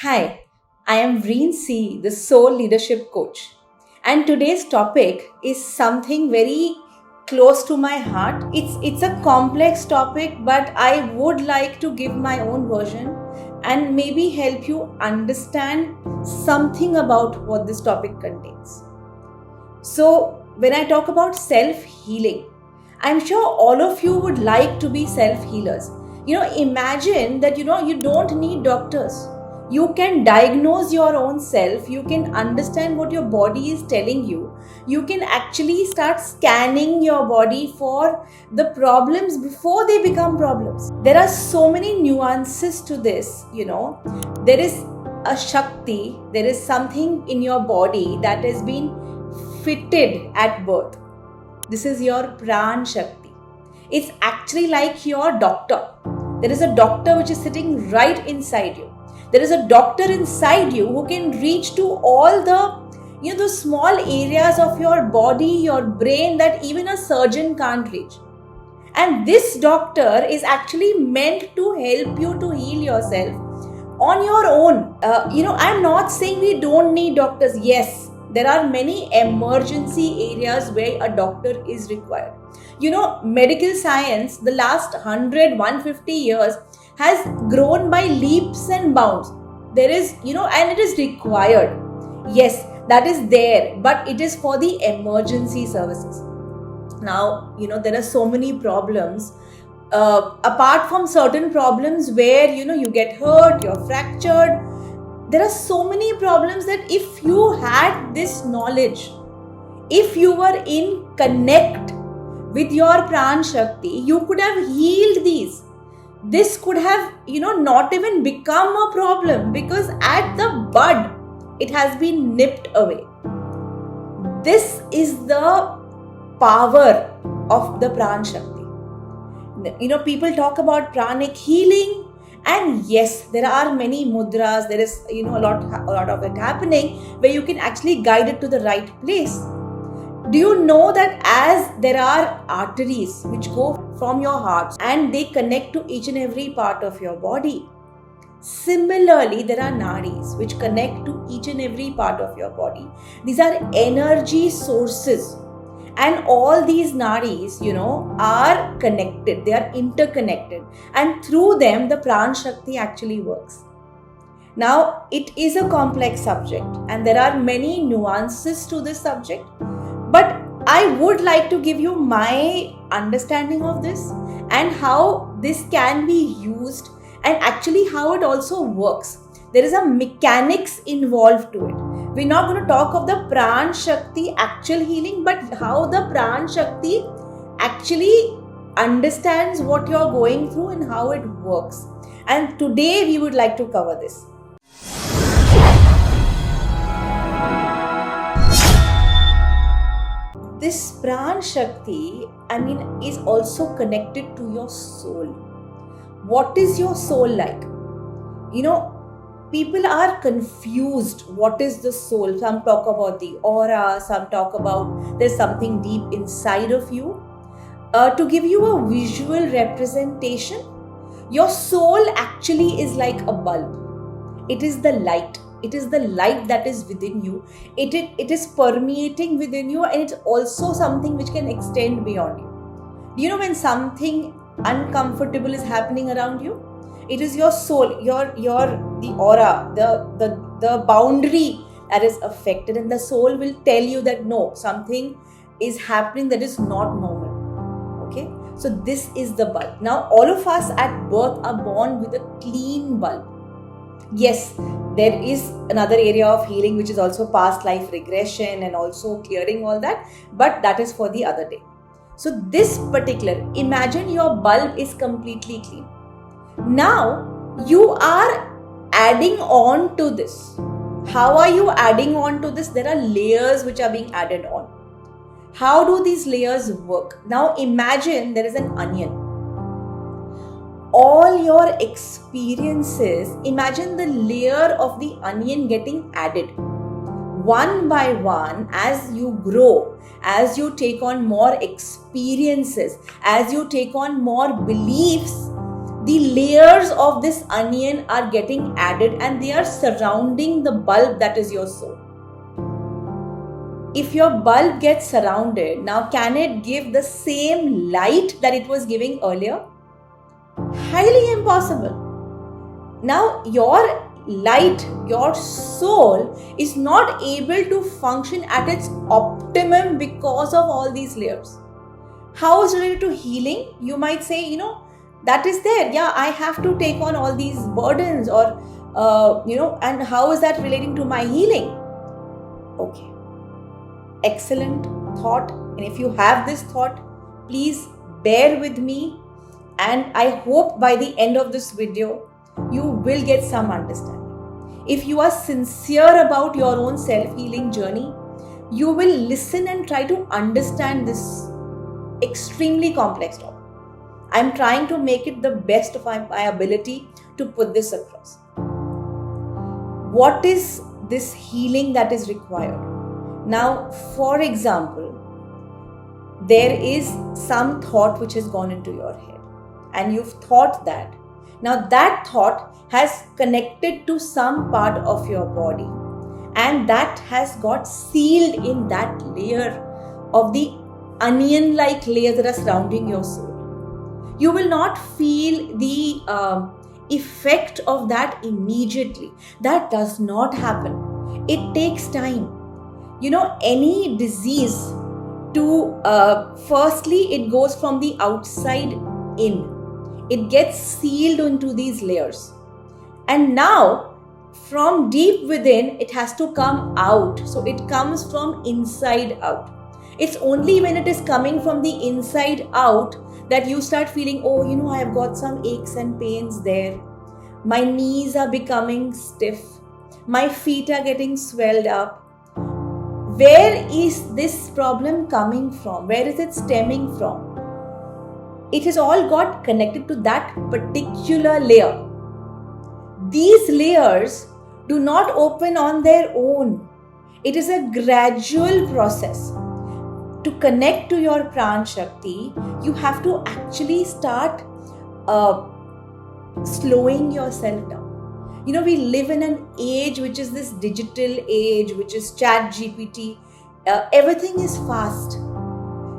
Hi, I am Vriin C, the Soul Leadership Coach. And today's topic is something very close to my heart. It's a complex topic, but I would like to give my own version and maybe help you understand something about what this topic contains. So, when I talk about self-healing, I'm sure all of you would like to be self-healers. Imagine that you don't need doctors. You can diagnose your own self, you can understand what your body is telling you. You can actually start scanning your body for the problems before they become problems. There are so many nuances to this. There is a shakti, there is something in your body that has been fitted at birth. This is your Shakti. It's actually like your doctor. There is a doctor which is sitting right inside you. There is a doctor inside you who can reach to all the small areas of your body, your brain that even a surgeon can't reach. And this doctor is actually meant to help you to heal yourself on your own. I'm not saying we don't need doctors. Yes, there are many emergency areas where a doctor is required. Medical science, the last 150 years has grown by leaps and bounds. There is, and it is required. Yes, that is there, but it is for the emergency services. Now, there are so many problems. Apart from certain problems where, you get hurt, you're fractured, there are so many problems that if you had this knowledge, if you were in connect with your Pran Shakti, you could have healed these. This could have, not even become a problem because at the bud, it has been nipped away. This is the power of the Pran Shakti. People talk about pranic healing, and yes, there are many mudras. There is, a lot of it happening where you can actually guide it to the right place. Do you know that as there are arteries which go from your heart and they connect to each and every part of your body? Similarly, there are nadis which connect to each and every part of your body. These are energy sources. And all these nadis, are connected. They are interconnected. And through them, the Pran Shakti actually works. Now, it is a complex subject and there are many nuances to this subject. But I would like to give you my understanding of this and how this can be used and actually how it also works. There is a mechanics involved to it. We're not going to talk of the Pran Shakti actual healing, but how the Pran Shakti actually understands what you're going through and how it works. And today we would like to cover this. This Pran Shakti, is also connected to your soul. What is your soul like? People are confused. What is the soul? Some talk about the aura, some talk about there's something deep inside of you. To give you a visual representation, your soul actually is like a bulb. It is the light. It is the light that is within you. It is permeating within you, and it's also something which can extend beyond you. When something uncomfortable is happening around you, it is your soul, the aura, the boundary that is affected, and the soul will tell you that no, something is happening that is not normal. Okay, so this is the bulb. Now, all of us at birth are born with a clean bulb. Yes, there is another area of healing which is also past life regression and also clearing all that, but that is for the other day. So this particular, imagine your bulb is completely clean. Now, you are adding on to this. How are you adding on to this? There are layers which are being added on. How do these layers work? Now, imagine there is an onion. All your experiences, imagine the layer of the onion getting added. One by one, as you grow, as you take on more experiences, as you take on more beliefs, the layers of this onion are getting added and they are surrounding the bulb that is your soul. If your bulb gets surrounded, now can it give the same light that it was giving earlier? Highly impossible. Now your light, your soul is not able to function at its optimum because of all these layers. How is it related to healing? You might say, that is there. Yeah, I have to take on all these burdens or, and how is that relating to my healing? Okay. Excellent thought. And if you have this thought, please bear with me. And I hope by the end of this video, you will get some understanding. If you are sincere about your own self-healing journey, you will listen and try to understand this extremely complex topic. I'm trying to make it the best of my ability to put this across. What is this healing that is required? Now, for example, there is some thought which has gone into your head and you've thought that. Now that thought has connected to some part of your body and that has got sealed in that layer of the onion-like layers that are surrounding your soul. You will not feel the effect of that immediately. That does not happen. It takes time. Any disease firstly, it goes from the outside in. It gets sealed into these layers. And now, from deep within, it has to come out. So it comes from inside out. It's only when it is coming from the inside out that you start feeling, I have got some aches and pains there. My knees are becoming stiff. My feet are getting swelled up. Where is this problem coming from? Where is it stemming from? It has all got connected to that particular layer. These layers do not open on their own. It is a gradual process. To connect to your Pran Shakti, you have to actually start slowing yourself down. We live in an age which is this digital age, which is chat GPT. Everything is fast.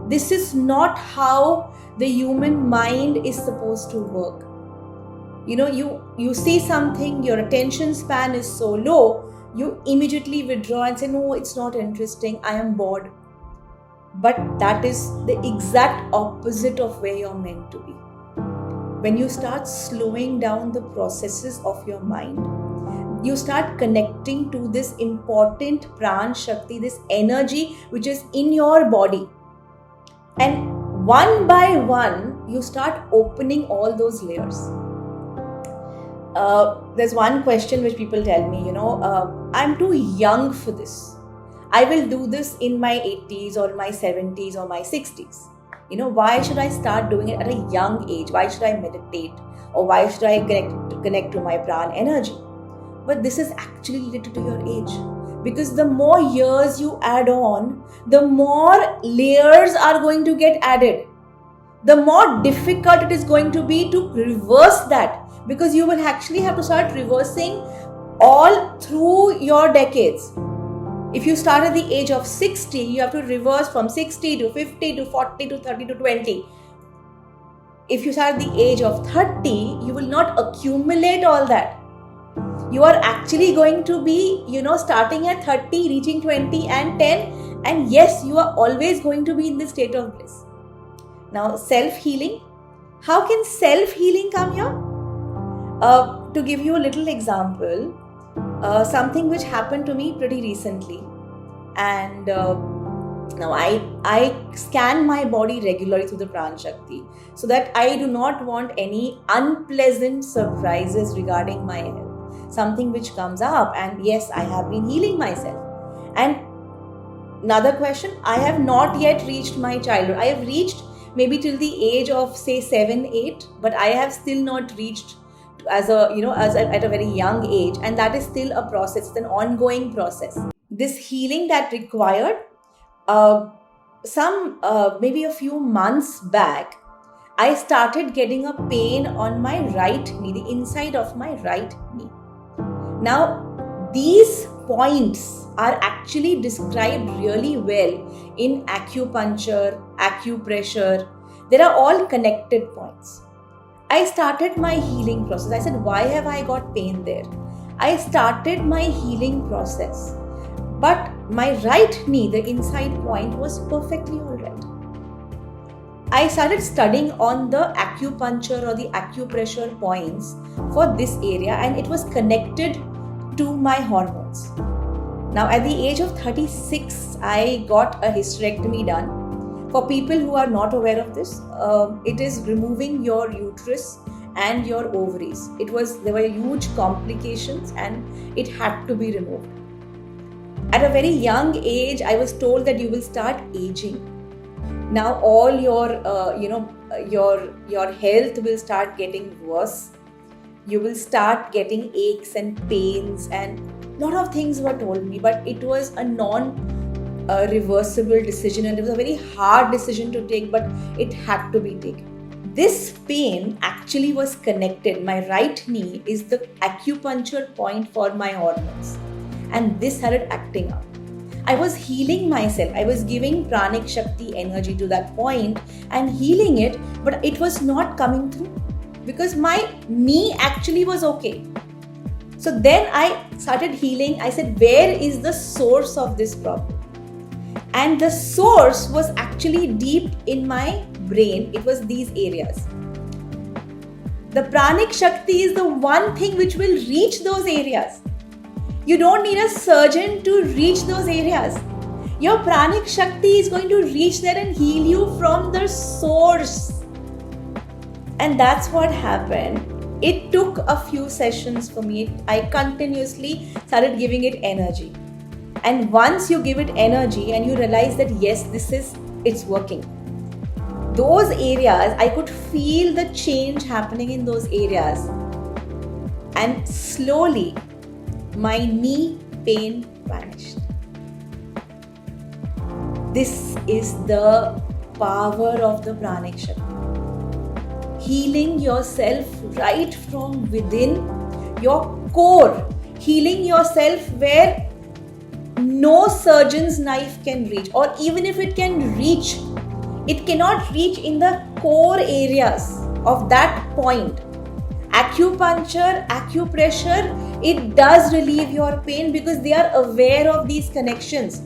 This is not how the human mind is supposed to work. You see something, your attention span is so low, you immediately withdraw and say, no, it's not interesting, I am bored. But that is the exact opposite of where you're meant to be. When you start slowing down the processes of your mind, you start connecting to this important Pran Shakti, this energy which is in your body. And one by one, you start opening all those layers. There's one question which people tell me, I'm too young for this. I will do this in my 80s or my 70s or my 60s. Why should I start doing it at a young age? Why should I meditate? Or why should I connect to my Pran energy? But this is actually related to your age. Because the more years you add on, the more layers are going to get added. The more difficult it is going to be to reverse that. Because you will actually have to start reversing all through your decades. If you start at the age of 60, you have to reverse from 60 to 50 to 40 to 30 to 20. If you start at the age of 30, you will not accumulate all that. You are actually going to be, starting at 30, reaching 20 and 10. And yes, you are always going to be in this state of bliss. Now, self-healing. How can self-healing come here? To give you a little example, something which happened to me pretty recently, and now I scan my body regularly through the Pran Shakti so that I do not want any unpleasant surprises regarding my health, something which comes up. And yes, I have been healing myself. And another question, I have not yet reached my childhood. I have reached maybe till the age of say 7, 8, but I have still not reached at a very young age, and that is still a process. It's an ongoing process. This healing that required maybe a few months back, I started getting a pain on my right knee, the inside of my right knee. Now, these points are actually described really well in acupuncture, acupressure. There are all connected points. I started my healing process. I said, why have I got pain there? I started my healing process. But my right knee, the inside point, was perfectly all right. I started studying on the acupuncture or the acupressure points for this area, and it was connected to my hormones. Now, at the age of 36, I got a hysterectomy done. For people who are not aware of this, it is removing your uterus and your ovaries. There were huge complications and it had to be removed. At a very young age, I was told that you will start aging. Now all your health will start getting worse. You will start getting aches and pains, and a lot of things were told me, but it was a non-reversible decision, and it was a very hard decision to take, but it had to be taken. This pain actually was connected. My right knee is the acupuncture point for my hormones, and this started acting up. I was healing myself. I was giving Pranic Shakti energy to that point and healing it, but it was not coming through because my knee actually was okay. So then I started healing. I said, where is the source of this problem? And the source was actually deep in my brain. It was these areas. The Pranic Shakti is the one thing which will reach those areas. You don't need a surgeon to reach those areas. Your Pranic Shakti is going to reach there and heal you from the source. And that's what happened. It took a few sessions for me. I continuously started giving it energy. And once you give it energy and you realize that yes, it's working. Those areas, I could feel the change happening in those areas. And slowly, my knee pain vanished. This is the power of the Pranic Shakti. Healing yourself right from within your core. Healing yourself where no surgeon's knife can reach, or even if it can reach, it cannot reach in the core areas of that point. Acupuncture, acupressure, it does relieve your pain because they are aware of these connections.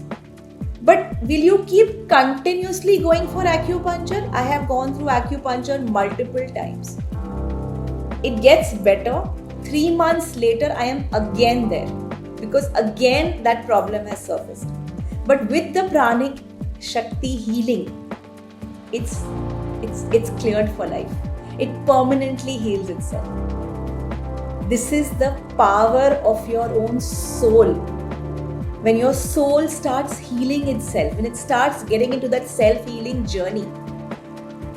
But will you keep continuously going for acupuncture? I have gone through acupuncture multiple times. It gets better. 3 months later, I am again there because again that problem has surfaced. But with the Pranic Shakti healing, it's cleared for life. It permanently heals itself. This is the power of your own soul. When your soul starts healing itself, when it starts getting into that self-healing journey,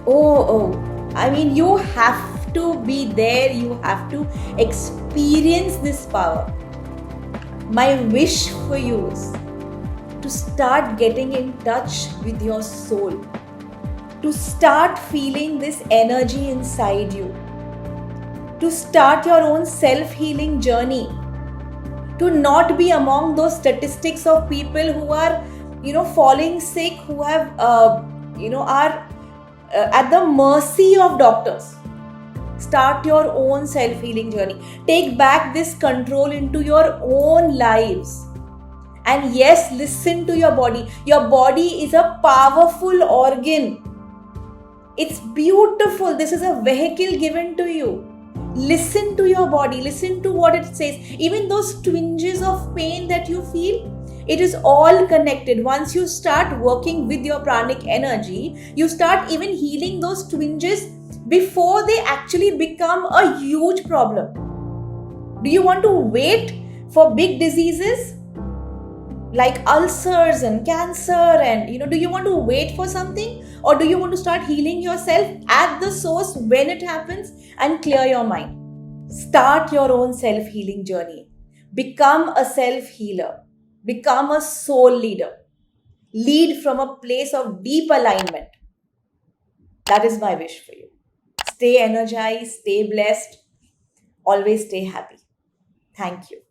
you have to be there, you have to experience this power. My wish for you is to start getting in touch with your soul, to start feeling this energy inside you, to start your own self-healing journey, to not be among those statistics of people who are, falling sick, who have, are at the mercy of doctors. Start your own self-healing journey. Take back this control into your own lives. And yes, listen to your body. Your body is a powerful organ. It's beautiful. This is a vehicle given to you. Listen to your body. Listen to what it says. Even those twinges of pain that you feel, it is all connected. Once you start working with your pranic energy, you start even healing those twinges before they actually become a huge problem. Do you want to wait for big diseases like ulcers and cancer and do you want to wait for something, or do you want to start healing yourself at the source when it happens and clear your mind? Start your own self-healing journey. Become a self-healer. Become a soul leader. Lead from a place of deep alignment. That is my wish for you. Stay energized, stay blessed, always stay happy. Thank you.